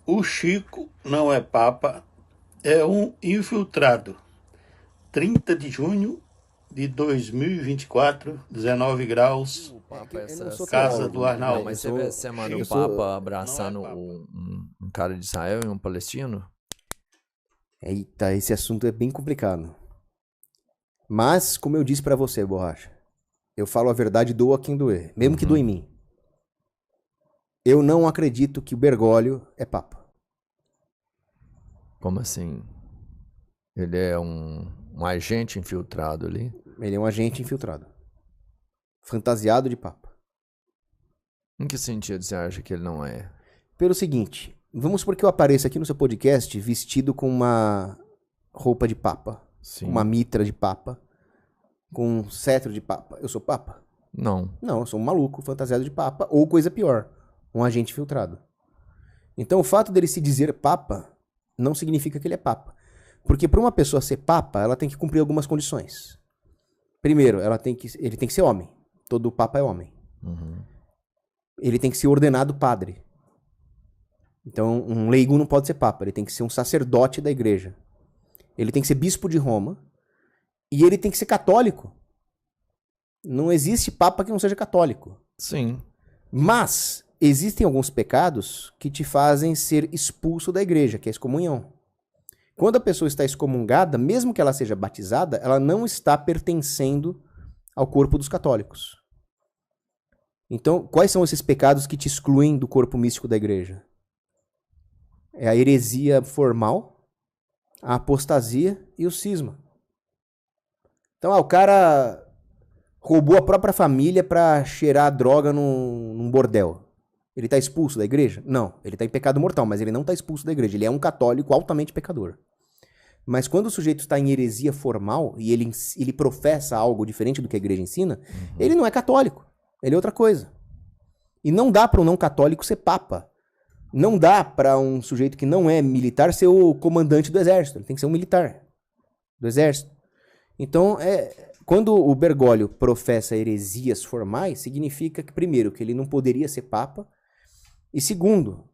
O Chico não é papa, é um infiltrado. 30 de junho de 2024, 19 graus, O Papa, Eu não sou casa teólogo, do né? Não, Arnaldo. mas Eu você vê sou, essa semana eu o sou, Papa Não é abraçando papa. um cara de Israel e um palestino? Eita, esse assunto é bem complicado. Mas, como eu disse pra você, Borracha, eu falo a verdade, doa quem doer, mesmo que doa em mim. Eu não acredito que o Bergoglio é papa. Como assim? Ele é um agente infiltrado ali? Ele é um agente infiltrado, fantasiado de papa. Em que sentido você acha que ele não é? Pelo seguinte, vamos supor que eu apareça aqui no seu podcast vestido com uma roupa de papa, Sim. com uma mitra de papa, com um cetro de papa. Eu sou papa? Não. Não, eu sou um maluco fantasiado de papa, ou coisa pior, um agente infiltrado. Então o fato dele se dizer papa não significa que ele é papa. Porque para uma pessoa ser papa, ela tem que cumprir algumas condições. Primeiro, ele tem que ser homem. Todo papa é homem. Ele tem que ser ordenado padre. Então, um leigo não pode ser papa, ele tem que ser um sacerdote da igreja. Ele tem que ser bispo de Roma e ele tem que ser católico. Não existe papa que não seja católico. Sim. Mas existem alguns pecados que te fazem ser expulso da igreja, que é a excomunhão. Quando a pessoa está excomungada, mesmo que ela seja batizada, ela não está pertencendo ao corpo dos católicos. Então, quais são esses pecados que te excluem do corpo místico da igreja? É a heresia formal, a apostasia e o cisma. Então, o cara roubou a própria família para cheirar droga num bordel. Ele está expulso da igreja? Não, ele está em pecado mortal, mas ele não está expulso da igreja. Ele é um católico altamente pecador. Mas quando o sujeito está em heresia formal e ele professa algo diferente do que a igreja ensina, ele não é católico. Ele é outra coisa. E não dá para um não católico ser papa. Não dá para um sujeito que não é militar ser o comandante do exército. Ele tem que ser um militar do exército. Então, quando o Bergoglio professa heresias formais, significa que, primeiro, que ele não poderia ser papa, e segundo,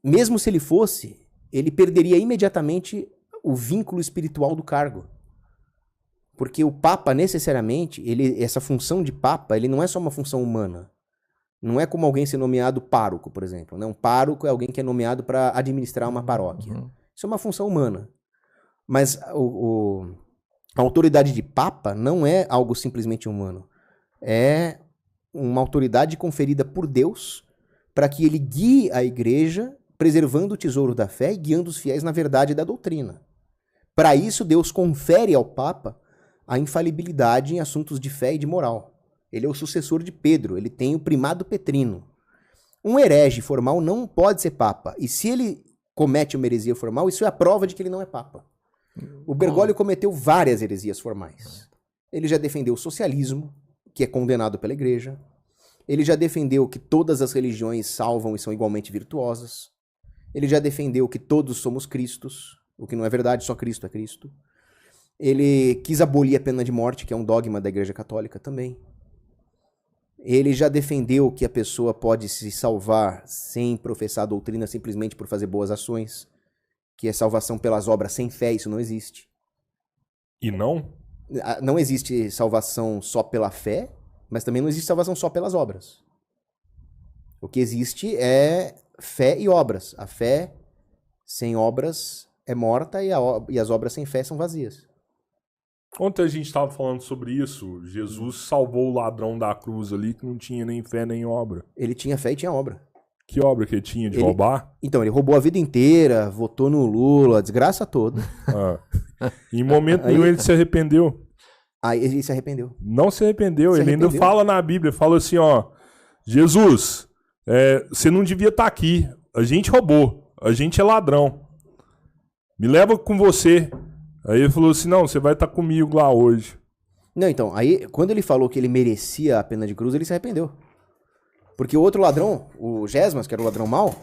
mesmo se ele fosse, ele perderia imediatamente o vínculo espiritual do cargo. Porque o papa, necessariamente, essa função de papa, ele não é só uma função humana. Não é como alguém ser nomeado pároco, por exemplo. Né? Um pároco é alguém que é nomeado para administrar uma paróquia. Isso é uma função humana. Mas a autoridade de papa não é algo simplesmente humano. É uma autoridade conferida por Deus para que ele guie a igreja, preservando o tesouro da fé e guiando os fiéis na verdade da doutrina. Para isso, Deus confere ao papa a infalibilidade em assuntos de fé e de moral. Ele é o sucessor de Pedro, ele tem o primado petrino. Um herege formal não pode ser papa. E se ele comete uma heresia formal, isso é a prova de que ele não é papa. O Bergoglio cometeu várias heresias formais. Ele já defendeu o socialismo, que é condenado pela igreja. Ele já defendeu que todas as religiões salvam e são igualmente virtuosas. Ele já defendeu que todos somos Cristos, o que não é verdade, só Cristo é Cristo. Ele quis abolir a pena de morte, que é um dogma da Igreja Católica também. Ele já defendeu que a pessoa pode se salvar sem professar a doutrina simplesmente por fazer boas ações, que é salvação pelas obras sem fé, isso não existe. E não? Não existe salvação só pela fé, mas também não existe salvação só pelas obras. O que existe é fé e obras. A fé sem obras é morta e as obras sem fé são vazias. Ontem a gente estava falando sobre isso. Jesus salvou o ladrão da cruz ali que não tinha nem fé nem obra. Ele tinha fé e tinha obra. Que obra que ele tinha de roubar? Então, ele roubou a vida inteira, votou no Lula, a desgraça toda. Em momento nenhum ele se arrependeu. Aí ele se arrependeu. Não se arrependeu. Ele ainda fala na Bíblia, fala assim, ó, Jesus, você não devia estar aqui. A gente roubou. A gente é ladrão. Me leva com você. Aí ele falou assim, não, você vai estar comigo lá hoje. Não, então, aí quando ele falou que ele merecia a pena de cruz, ele se arrependeu. Porque o outro ladrão, o Gesmas, que era o ladrão mau,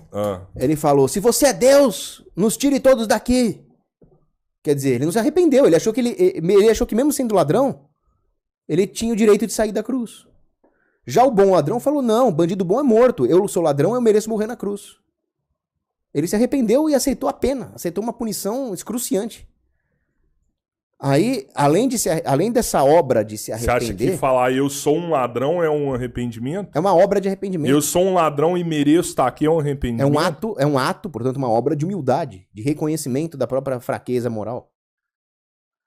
ele falou, se você é Deus, nos tire todos daqui. Quer dizer, ele não se arrependeu, ele achou que mesmo sendo ladrão, ele tinha o direito de sair da cruz. Já o bom ladrão falou, não, bandido bom é morto, eu sou ladrão, eu mereço morrer na cruz. Ele se arrependeu e aceitou a pena, aceitou uma punição excruciante. Aí, além dessa obra de se Você arrepender... acha que falar eu sou um ladrão é um arrependimento? É uma obra de arrependimento. Eu sou um ladrão e mereço estar aqui é um arrependimento? É um ato, portanto, uma obra de humildade, de reconhecimento da própria fraqueza moral.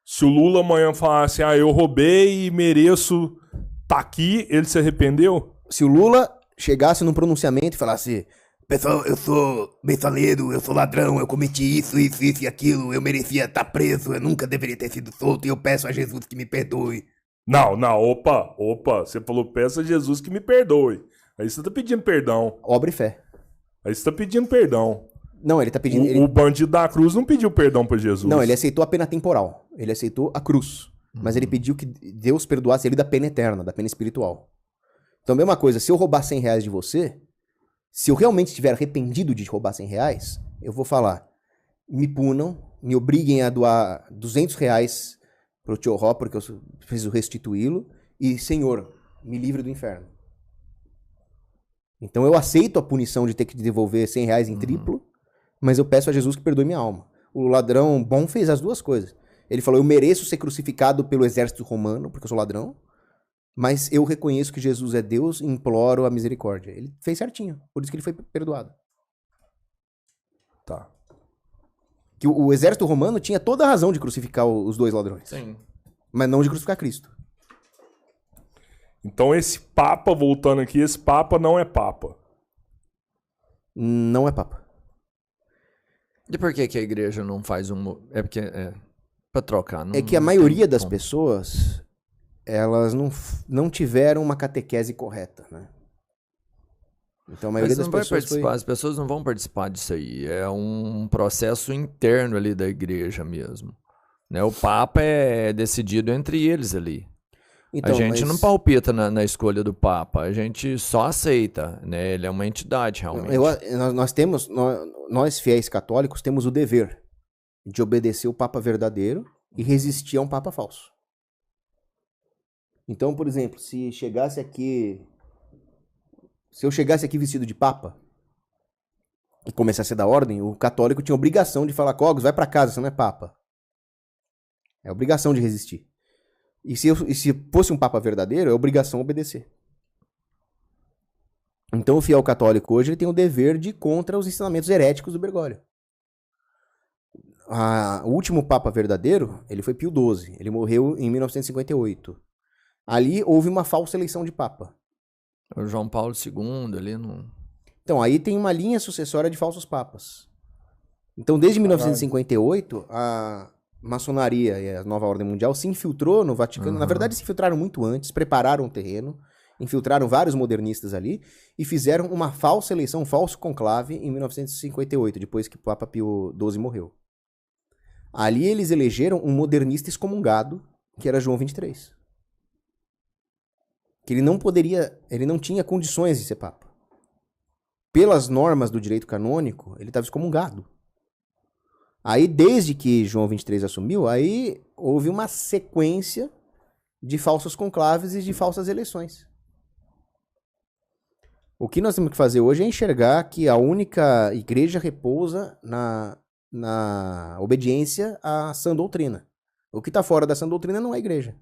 Se o Lula amanhã falasse, eu roubei e mereço estar aqui, ele se arrependeu? Se o Lula chegasse num pronunciamento e falasse: pessoal, eu sou metaleiro, eu sou ladrão, eu cometi isso e aquilo, eu merecia estar preso, eu nunca deveria ter sido solto e eu peço a Jesus que me perdoe. Não, opa, você falou, peça a Jesus que me perdoe. Aí você tá pedindo perdão. Obra e fé. Aí você tá pedindo perdão. Não, ele tá pedindo... O bandido da cruz não pediu perdão pra Jesus. Não, ele aceitou a pena temporal. Ele aceitou a cruz. Mas ele pediu que Deus perdoasse ele da pena eterna, da pena espiritual. Então, a mesma coisa, se eu roubar 100 reais de você, se eu realmente estiver arrependido de roubar 100 reais, eu vou falar, me punam, me obriguem a doar 200 reais pro tio Ró, porque eu preciso restituí-lo, e, Senhor, me livre do inferno. Então eu aceito a punição de ter que devolver 100 reais em triplo, mas eu peço a Jesus que perdoe minha alma. O ladrão bom fez as duas coisas. Ele falou, eu mereço ser crucificado pelo exército romano, porque eu sou ladrão, mas eu reconheço que Jesus é Deus e imploro a misericórdia. Ele fez certinho, por isso que ele foi perdoado. Tá. Que o exército romano tinha toda a razão de crucificar os dois ladrões. Sim. Mas não de crucificar Cristo. Então esse Papa, voltando aqui, esse Papa não é Papa. Não é Papa. E por que a igreja não faz um... É porque... pra trocar. Não, É que a maioria das pessoas, elas não tiveram uma catequese correta, né? Então a maioria das pessoas As pessoas não vão participar disso aí. É um processo interno ali da igreja mesmo. Né? O Papa é decidido entre eles ali. Então, a gente não palpita na escolha do Papa, a gente só aceita, né? Ele é uma entidade, realmente. Nós fiéis católicos temos o dever de obedecer o Papa verdadeiro e resistir a um Papa falso. Então, por exemplo, se eu chegasse aqui vestido de Papa e começasse a dar ordem, o católico tinha obrigação de falar, Cogos, vai pra casa, você não é Papa. É obrigação de resistir. E se fosse um Papa verdadeiro, é obrigação obedecer. Então o fiel católico hoje ele tem o dever de ir contra os ensinamentos heréticos do Bergoglio. O último Papa verdadeiro, ele foi Pio XII. Ele morreu em 1958. Ali houve uma falsa eleição de Papa. O João Paulo II ali no... Então aí tem uma linha sucessória de falsos papas. Então desde 1958, a maçonaria e a nova ordem mundial se infiltrou no Vaticano. Na verdade se infiltraram muito antes, prepararam o terreno, infiltraram vários modernistas ali e fizeram uma falsa eleição, um falso conclave em 1958, depois que o Papa Pio XII morreu. Ali eles elegeram um modernista excomungado, que era João XXIII. Que ele não tinha condições de ser Papa. Pelas normas do direito canônico, ele estava excomungado. Aí, desde que João XXIII assumiu, aí houve uma sequência de falsos conclaves e de falsas eleições. O que nós temos que fazer hoje é enxergar que a única igreja repousa na obediência à sã doutrina. O que está fora da sã doutrina não é igreja.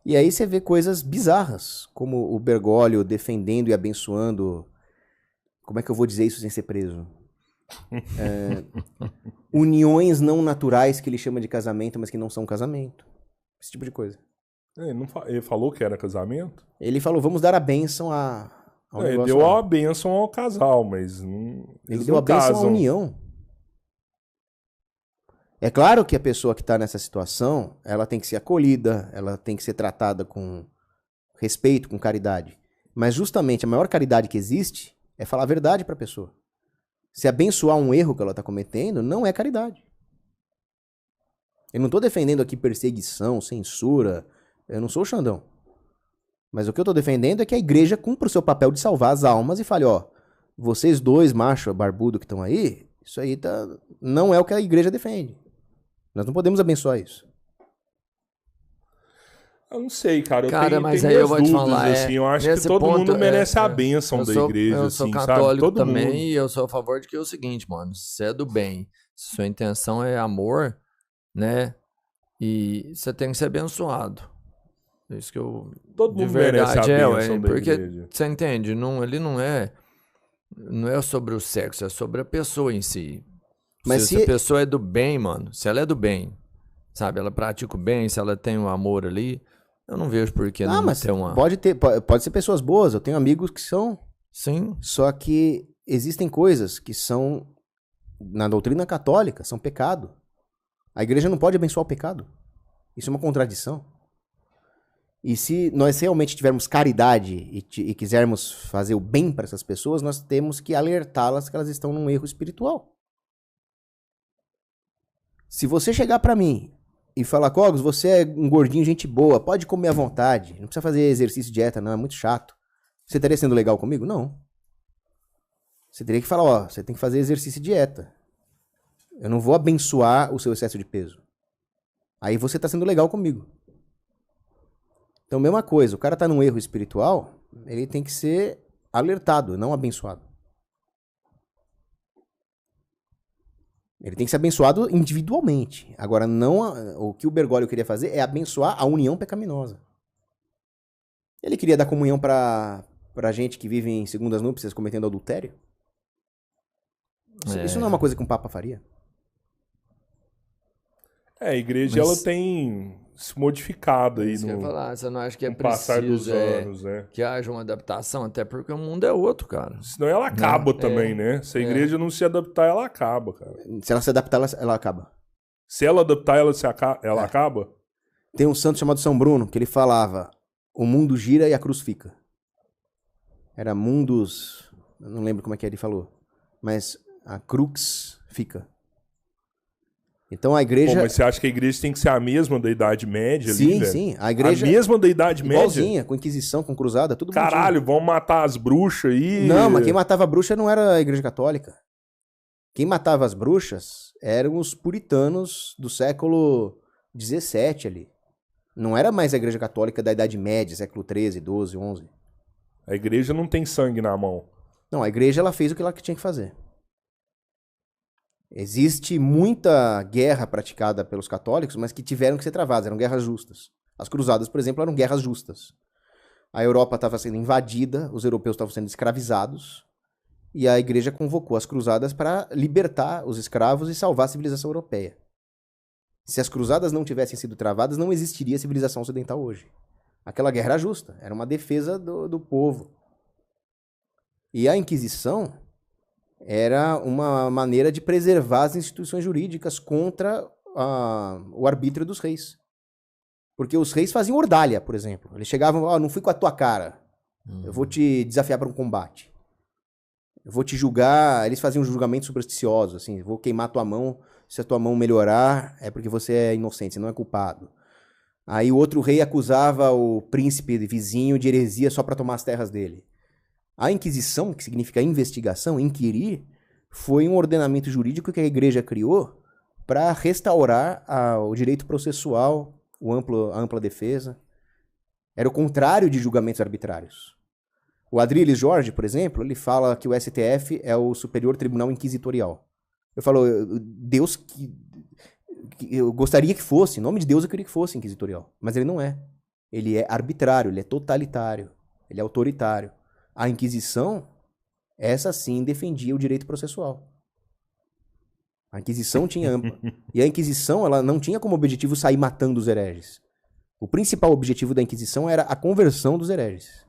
E aí você vê coisas bizarras, como o Bergoglio defendendo e abençoando, como é que eu vou dizer isso sem ser preso? Uniões não naturais que ele chama de casamento, mas que não são casamento. Esse tipo de coisa. Ele falou que era casamento? Ele falou, vamos dar a bênção ao Ele negócio deu lá. a bênção ao casal, mas Ele deu a bênção à união. É claro que a pessoa que está nessa situação, ela tem que ser acolhida, ela tem que ser tratada com respeito, com caridade. Mas justamente a maior caridade que existe é falar a verdade para a pessoa. Se abençoar um erro que ela está cometendo, não é caridade. Eu não estou defendendo aqui perseguição, censura, eu não sou o Xandão. Mas o que eu estou defendendo é que a igreja cumpra o seu papel de salvar as almas e fale, ó, vocês dois, macho, barbudo que estão aí, isso aí não é o que a igreja defende. Nós não podemos abençoar isso. Eu não sei, cara. Mas tenho aí eu minhas vou te dúvidas, falar. assim. Eu acho que nesse todo ponto, mundo merece a bênção da igreja, eu assim, sou sabe? católico Todo também mundo. e eu sou a favor de que é o seguinte, mano. Se você é do bem, se sua intenção é amor, né? E você tem que ser abençoado. É isso que eu... Todo de mundo merece a verdade bênção da porque igreja. você entende, ele não é sobre o sexo, é sobre a pessoa em si. Mas se a pessoa é do bem, mano, se ela é do bem, sabe, ela pratica o bem, se ela tem o amor ali, eu não vejo por que não mas ter uma... pode ser pessoas boas, eu tenho amigos que são. Sim. Só que existem coisas que são, na doutrina católica, são pecado. A igreja não pode abençoar o pecado. Isso é uma contradição. E se nós realmente tivermos caridade e quisermos fazer o bem para essas pessoas, nós temos que alertá-las que elas estão num erro espiritual. Se você chegar para mim e falar, Cogos, você é um gordinho, gente boa, pode comer à vontade, não precisa fazer exercício, dieta, não, é muito chato. Você estaria sendo legal comigo? Não. Você teria que falar, você tem que fazer exercício e dieta. Eu não vou abençoar o seu excesso de peso. Aí você está sendo legal comigo. Então, mesma coisa, o cara tá num erro espiritual, ele tem que ser alertado, não abençoado. Ele tem que ser abençoado individualmente. Agora, não o que o Bergoglio queria fazer é abençoar a união pecaminosa. Ele queria dar comunhão pra gente que vive em segundas núpcias cometendo adultério. Isso não é uma coisa que um papa faria. A igreja ela tem se modificado aí no falar, você não acha que é passar dos anos, que haja uma adaptação, até porque o mundo é outro, cara. Senão ela acaba também, né? Se a igreja não se adaptar, ela acaba, cara. Se ela se adaptar, ela acaba. Se ela adaptar, ela acaba? Tem um santo chamado São Bruno, que ele falava, o mundo gira e a cruz fica. Era mundus, não lembro como é que ele falou, mas a crux fica. Então a igreja... Pô, mas você acha que a igreja tem que ser a mesma da Idade Média sim, ali, velho? Sim, a igreja... A mesma da Idade Média? Igualzinha, com Inquisição, com Cruzada, tudo Caralho, vão matar as bruxas aí... Não, mas quem matava a bruxa não era a igreja católica. Quem matava as bruxas eram os puritanos do século XVII ali. Não era mais a igreja católica da Idade Média, século XIII, XII, XI. A igreja não tem sangue na mão. Não, a igreja ela fez o que ela tinha que fazer. Existe muita guerra praticada pelos católicos, mas que tiveram que ser travadas, eram guerras justas. As cruzadas, por exemplo, eram guerras justas. A Europa estava sendo invadida, os europeus estavam sendo escravizados, e a igreja convocou as cruzadas para libertar os escravos e salvar a civilização europeia. Se as cruzadas não tivessem sido travadas, não existiria civilização ocidental hoje. Aquela guerra era justa, era uma defesa do povo. E a Inquisição era uma maneira de preservar as instituições jurídicas contra o arbítrio dos reis. Porque os reis faziam ordalha, por exemplo. Eles chegavam, não fui com a tua cara, eu vou te desafiar para um combate. Eu vou te julgar, eles faziam julgamentos supersticiosos, assim, vou queimar tua mão, se a tua mão melhorar é porque você é inocente, você não é culpado. Aí o outro rei acusava o príncipe vizinho de heresia só para tomar as terras dele. A Inquisição, que significa investigação, inquirir, foi um ordenamento jurídico que a igreja criou para restaurar o direito processual, a ampla defesa. Era o contrário de julgamentos arbitrários. O Adrilles Jorge, por exemplo, ele fala que o STF é o Superior Tribunal Inquisitorial. Eu falo, Deus que eu gostaria que fosse, em nome de Deus eu queria que fosse inquisitorial, mas ele não é. Ele é arbitrário, ele é totalitário, ele é autoritário. A Inquisição, essa sim defendia o direito processual. A Inquisição tinha ampla. E a Inquisição, ela não tinha como objetivo sair matando os hereges. O principal objetivo da Inquisição era a conversão dos hereges.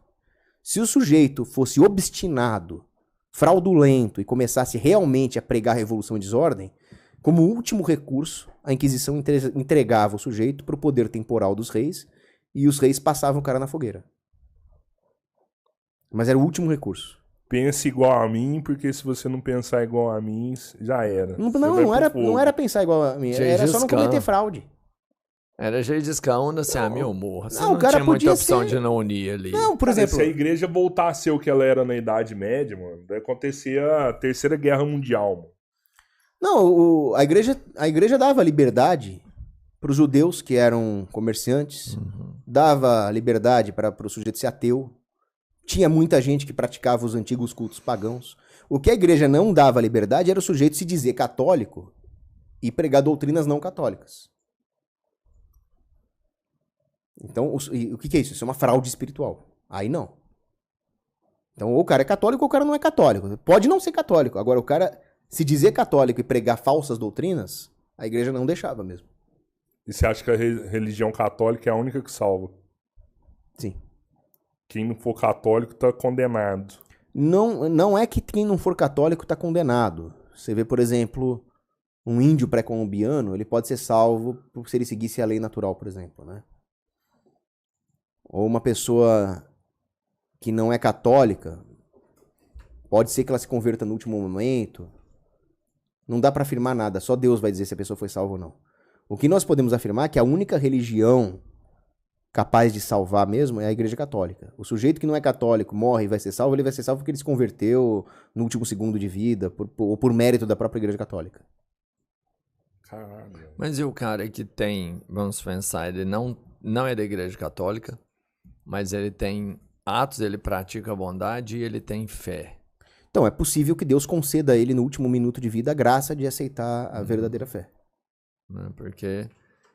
Se o sujeito fosse obstinado, fraudulento e começasse realmente a pregar revolução e desordem, como último recurso, a Inquisição entregava o sujeito para o poder temporal dos reis e os reis passavam o cara na fogueira. Mas era o último recurso. Pense igual a mim, porque se você não pensar igual a mim, já era. Não era pensar igual a mim, era só não cometer fraude. Era Gengis Khan, assim, meu morro. Você não tinha muita opção de não unir ali. Não, por exemplo... Se a igreja voltar a ser o que ela era na Idade Média, mano, vai acontecer a Terceira Guerra Mundial, mano. Não, a igreja dava liberdade para os judeus que eram comerciantes dava liberdade para o sujeito ser ateu. Tinha muita gente que praticava os antigos cultos pagãos. O que a igreja não dava liberdade era o sujeito se dizer católico e pregar doutrinas não católicas. Então, o que é isso? Isso é uma fraude espiritual. Aí não. Então, ou o cara é católico ou o cara não é católico. Pode não ser católico. Agora, o cara se dizer católico e pregar falsas doutrinas, a igreja não deixava mesmo. E você acha que a religião católica é a única que salva? Sim. Quem não for católico tá condenado. Não é que quem não for católico está condenado. Você vê, por exemplo, um índio pré-colombiano, ele pode ser salvo se ele seguisse a lei natural, por exemplo, né? Ou uma pessoa que não é católica, pode ser que ela se converta no último momento. Não dá para afirmar nada, só Deus vai dizer se a pessoa foi salva ou não. O que nós podemos afirmar é que a única religião capaz de salvar mesmo é a Igreja Católica. O sujeito que não é católico morre e vai ser salvo, ele vai ser salvo porque ele se converteu no último segundo de vida, ou por mérito da própria Igreja Católica. Caralho. Mas e o cara que tem, vamos pensar, ele não é da Igreja Católica, mas ele tem atos, ele pratica a bondade e ele tem fé. Então, é possível que Deus conceda a ele no último minuto de vida a graça de aceitar a verdadeira fé. Porque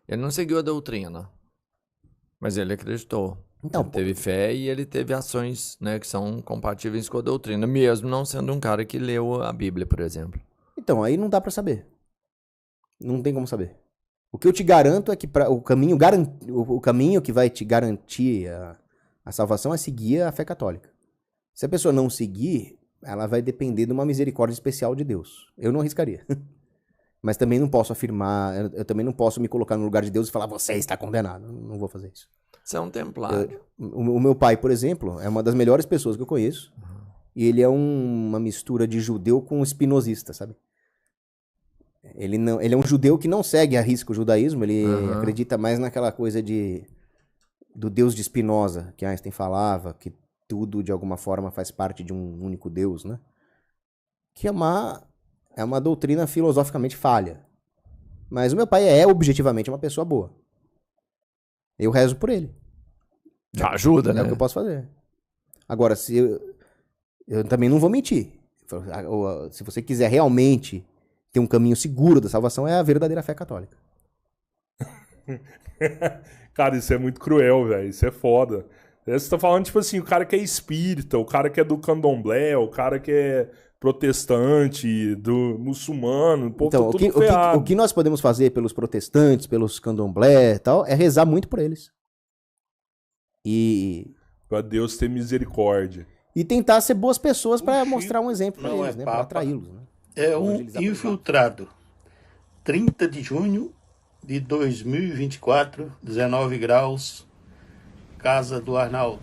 ele não seguiu a doutrina, mas ele acreditou. Então, ele teve fé e ele teve ações, né, que são compatíveis com a doutrina, mesmo não sendo um cara que leu a Bíblia, por exemplo. Então, aí não dá pra saber. Não tem como saber. O que eu te garanto é que o caminho que vai te garantir a salvação é seguir a fé católica. Se a pessoa não seguir, ela vai depender de uma misericórdia especial de Deus. Eu não arriscaria. Mas também não posso afirmar, eu também não posso me colocar no lugar de Deus e falar, você está condenado. Não vou fazer isso. Você é um templário. O meu pai, por exemplo, é uma das melhores pessoas que eu conheço. E ele é uma mistura de judeu com espinosista, sabe? Ele é um judeu que não segue a risco o judaísmo, ele acredita mais naquela coisa do Deus de Spinoza, que Einstein falava, que tudo de alguma forma faz parte de um único Deus, né? Que é uma doutrina filosoficamente falha. Mas o meu pai é objetivamente uma pessoa boa. Eu rezo por ele. Ajuda, né? É o que eu posso fazer. Agora, eu também não vou mentir. Se você quiser realmente ter um caminho seguro da salvação, é a verdadeira fé católica. Cara, isso é muito cruel, velho. Isso é foda. Você tá falando, tipo assim, o cara que é espírita, o cara que é do candomblé, o cara que é protestante, do muçulmano, o povo então, tá tudo ferrado. O que nós podemos fazer pelos protestantes, pelos candomblé e tal, é rezar muito por eles. Pra Deus ter misericórdia. E tentar ser boas pessoas para mostrar um exemplo para eles, né? Para atraí-los. Né? É um infiltrado. 30 de junho de 2024, 19 graus, casa do Arnaldo.